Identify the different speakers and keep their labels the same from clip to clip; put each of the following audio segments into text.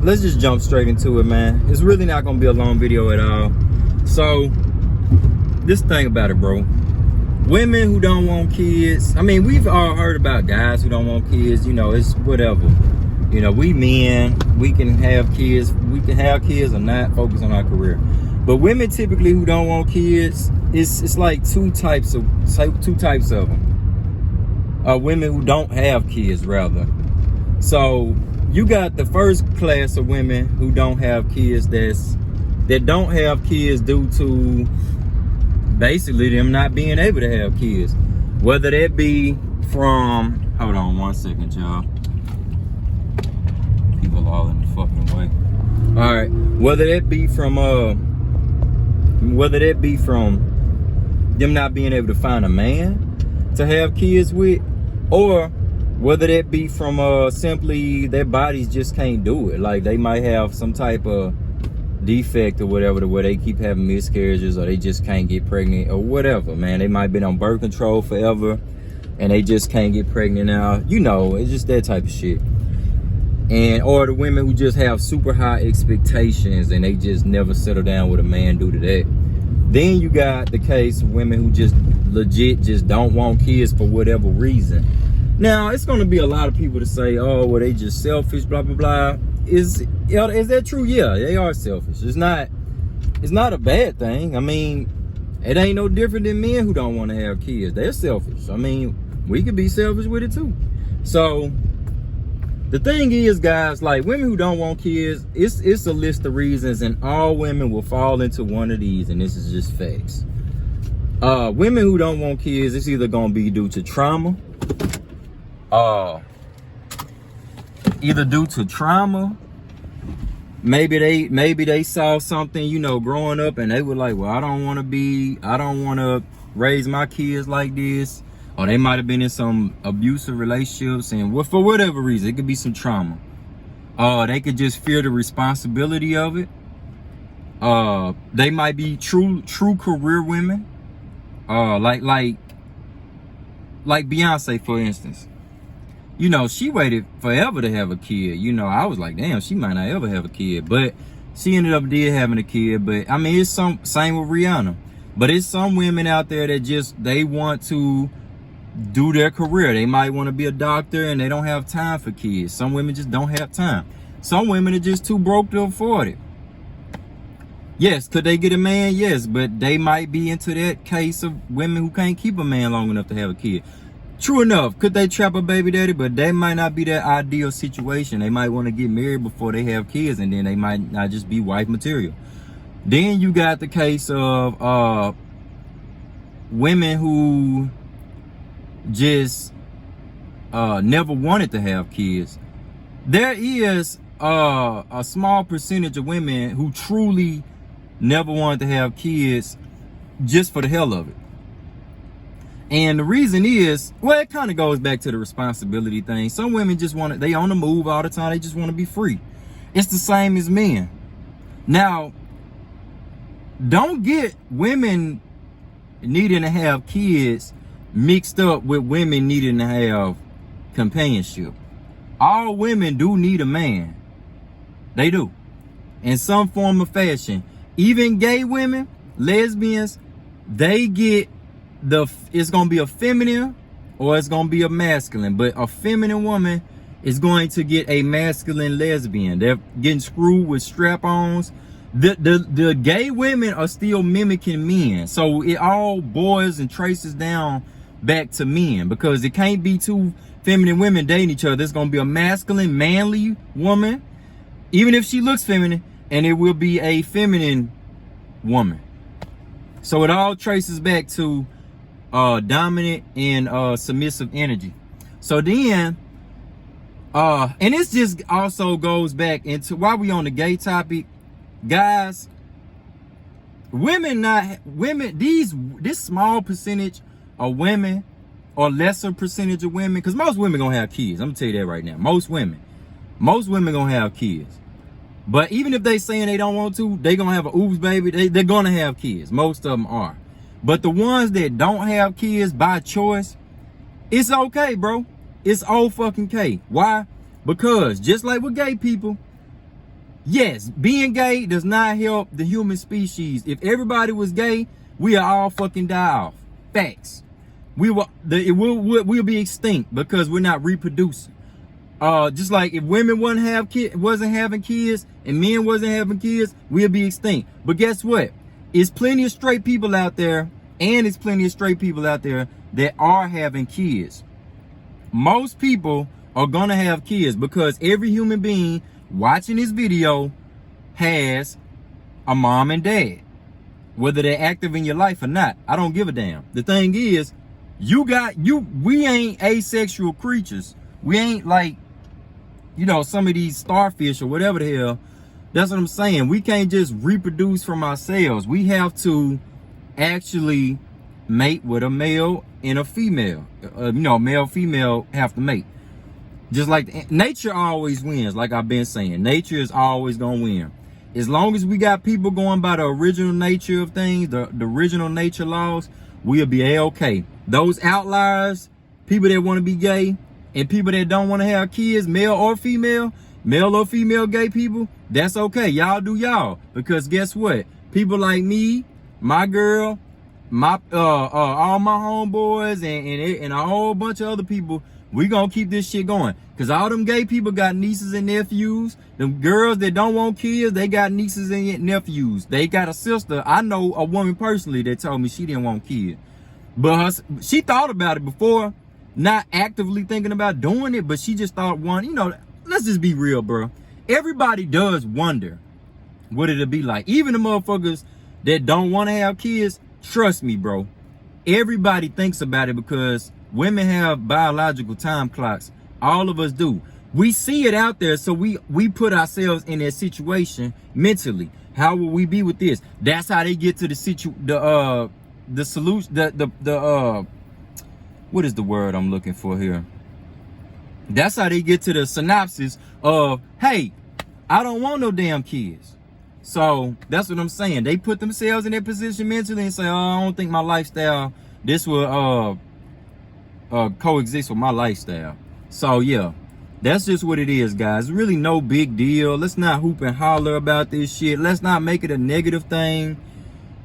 Speaker 1: let's just jump straight into it, man. It's really not gonna be a long video at all. So this thing about it, bro. Women who don't want kids. I mean, we've all heard about guys who don't want kids. You know, it's whatever. You know, we men, we can have kids. We can have kids or not focus on our career. But women typically who don't want kids, it's like two types of them. Women who don't have kids, rather. So you got the first class of women who don't have kids that don't have kids due to basically them not being able to have kids. Whether that be from, hold on one second, y'all. People all in the fucking way. All right, whether that be from them not being able to find a man to have kids with, or whether that be from simply their bodies just can't do it. Like they might have some type of defect or whatever, to where they keep having miscarriages, or they just can't get pregnant, or whatever, man. They might have been on birth control forever and they just can't get pregnant now. You know, it's just that type of shit. And or the women who just have super high expectations and they just never settle down with a man due to that. Then you got the case of women who just legit just don't want kids for whatever reason. Now, it's going to be a lot of people to say, oh, well, they just selfish, blah, blah, blah. Is that true? Yeah, they are selfish. It's not a bad thing. I mean, it ain't no different than men who don't want to have kids. They're selfish. I mean, we could be selfish with it too. So the thing is, guys, like women who don't want kids, it's a list of reasons, and all women will fall into one of these, and this is just facts. Women who don't want kids, it's either gonna be due to trauma, maybe they saw something, you know, growing up, and they were like, well, I don't want to raise my kids like this. Or they might have been in some abusive relationships, and for whatever reason, it could be some trauma. They could just fear the responsibility of it. They might be true career women. Like Beyonce, for instance. You know, she waited forever to have a kid. You know, I was like, damn, she might not ever have a kid. But she ended up having a kid. But I mean, it's same with Rihanna. But it's some women out there that they want to do their career. They might want to be a doctor and they don't have time for kids. Some women just don't have time. Some women are just too broke to afford it. Yes, could they get a man? Yes, but they might be into that case of women who can't keep a man long enough to have a kid. True enough, could they trap a baby daddy? But that might not be their ideal situation. They might want to get married before they have kids, and then they might not just be wife material. Then you got the case of women who just never wanted to have kids. There is a small percentage of women who truly never wanted to have kids just for the hell of it. And the reason is, well, it kind of goes back to the responsibility thing. Some women just they on the move all the time. They just want to be free. It's the same as men. Now, don't get women needing to have kids mixed up with women needing to have companionship. All women do need a man. They do. In some form or fashion. Even gay women, lesbians, they get it's going to be a feminine or it's going to be a masculine. But a feminine woman is going to get a masculine lesbian. They're getting screwed with strap-ons. The gay women are still mimicking men. So it all boils and traces down back to men, because it can't be two feminine women dating each other. It's going to be a masculine, manly woman, even if she looks feminine, and it will be a feminine woman. So it all traces back to dominant and submissive energy. So then and this just also goes back into, while we on the gay topic, guys, this small percentage of women, or lesser percentage of women, because most women gonna have kids. I'm gonna tell you that right now. Most women gonna have kids. But even if they saying they don't want to, they gonna have an oops baby. They're gonna have kids. Most of them are. But the ones that don't have kids by choice, it's okay, bro. It's all fucking okay. Why? Because just like with gay people, Yes, being gay does not help the human species. If everybody was gay, we'll all fucking die off. Facts. We'll be extinct because we're not reproducing. Just like if women wasn't having kids and men wasn't having kids, we'll be extinct. But guess what? It's plenty of straight people out there, and it's plenty of straight people out there that are having kids. Most people are gonna have kids because every human being watching this video has a mom and dad, whether they're active in your life or not. I don't give a damn. The thing is, we ain't asexual creatures. We ain't like, some of these starfish or whatever the hell. That's what I'm saying. We can't just reproduce from ourselves. We have to actually mate with a male and a female. Male, female have to mate. Just like nature always wins, like I've been saying. Nature is always gonna win. As long as we got people going by the original nature of things, the original nature laws, we'll be A-okay. Those outliers, people that want to be gay, and people that don't want to have kids, male or female gay people, that's okay. Y'all do y'all. Because guess what? People like me, my girl, my all my homeboys, and a whole bunch of other people, we gonna keep this shit going. Cause all them gay people got nieces and nephews. Them girls that don't want kids, they got nieces and nephews. They got a sister. I know a woman personally that told me she didn't want kids. But she thought about it before, not actively thinking about doing it, but she just thought let's just be real, bro. Everybody does wonder what it'll be like. Even the motherfuckers that don't want to have kids, trust me, bro. Everybody thinks about it because women have biological time clocks. All of us do. We see it out there, so we put ourselves in that situation mentally. How will we be with this? That's how they get to the solution. What is the word I'm looking for here? That's how they get to the synopsis of, hey, I don't want no damn kids. So that's what I'm saying. They put themselves in that position mentally and say, oh, I don't think my lifestyle, this will coexist with my lifestyle. So yeah, that's just what it is, guys. Really no big deal. Let's not hoop and holler about this shit. Let's not make it a negative thing.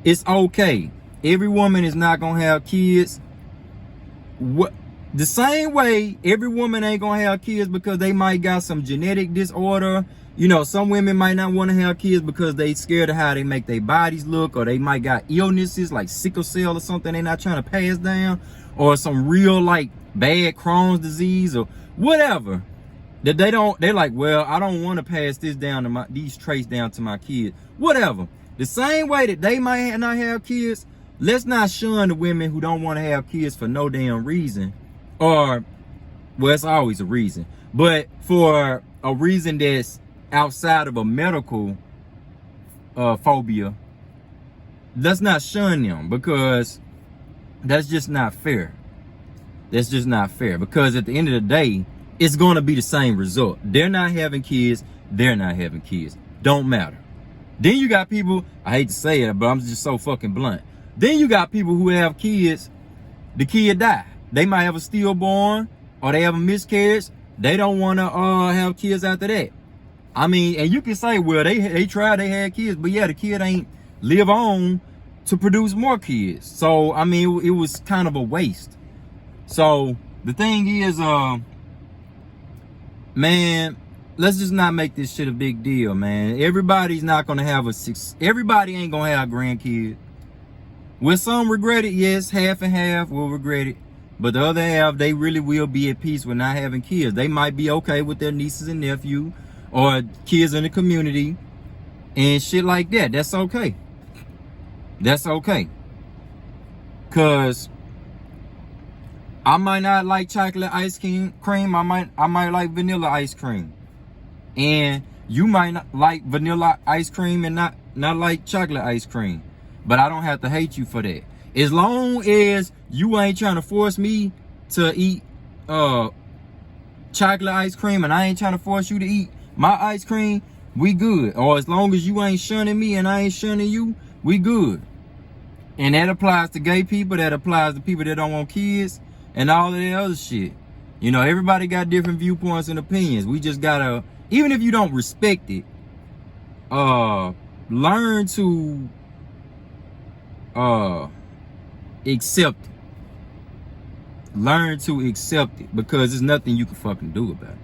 Speaker 1: It's okay. Every woman is not gonna have kids. The same way every woman ain't gonna have kids because they might got some genetic disorder. Some women might not want to have kids because they scared of how they make their bodies look, or they might got illnesses like sickle cell or something they're not trying to pass down, or some real like bad Crohn's disease or whatever that they're like, well, I don't want to pass this down to these traits down to my kids. Whatever. The same way that they might not have kids, let's not shun the women who don't want to have kids for no damn reason. Or, well, it's always a reason, but for a reason that's outside of a medical phobia, let's not shun them, because that's just not fair. That's just not fair, because at the end of the day, it's going to be the same result. They're not having kids. They're not having kids. Don't matter. Then you got people, I hate to say it, but I'm just so fucking blunt. Then you got people who have kids, the kid die. They might have a stillborn, or they have a miscarriage. They don't want to have kids after that. I mean, and you can say, well, they tried, they had kids, but yeah, the kid ain't live on to produce more kids. So, I mean, it was kind of a waste. So, the thing is, man, let's just not make this shit a big deal, man. Everybody's not going to have everybody ain't going to have grandkids. Will some regret it? Yes, half and half will regret it. But the other half, they really will be at peace with not having kids. They might be okay with their nieces and nephews or kids in the community and shit like that. That's okay. That's okay. Cause I might not like chocolate ice cream. I might like vanilla ice cream. And you might not like vanilla ice cream and not like chocolate ice cream. But I don't have to hate you for that. As long as you ain't trying to force me to eat chocolate ice cream and I ain't trying to force you to eat my ice cream, we good. Or as long as you ain't shunning me and I ain't shunning you, we good. And that applies to gay people, that applies to people that don't want kids, and all of that other shit. Everybody got different viewpoints and opinions. We just gotta, even if you don't respect it, learn to accept it. Learn to accept it, because there's nothing you can fucking do about it.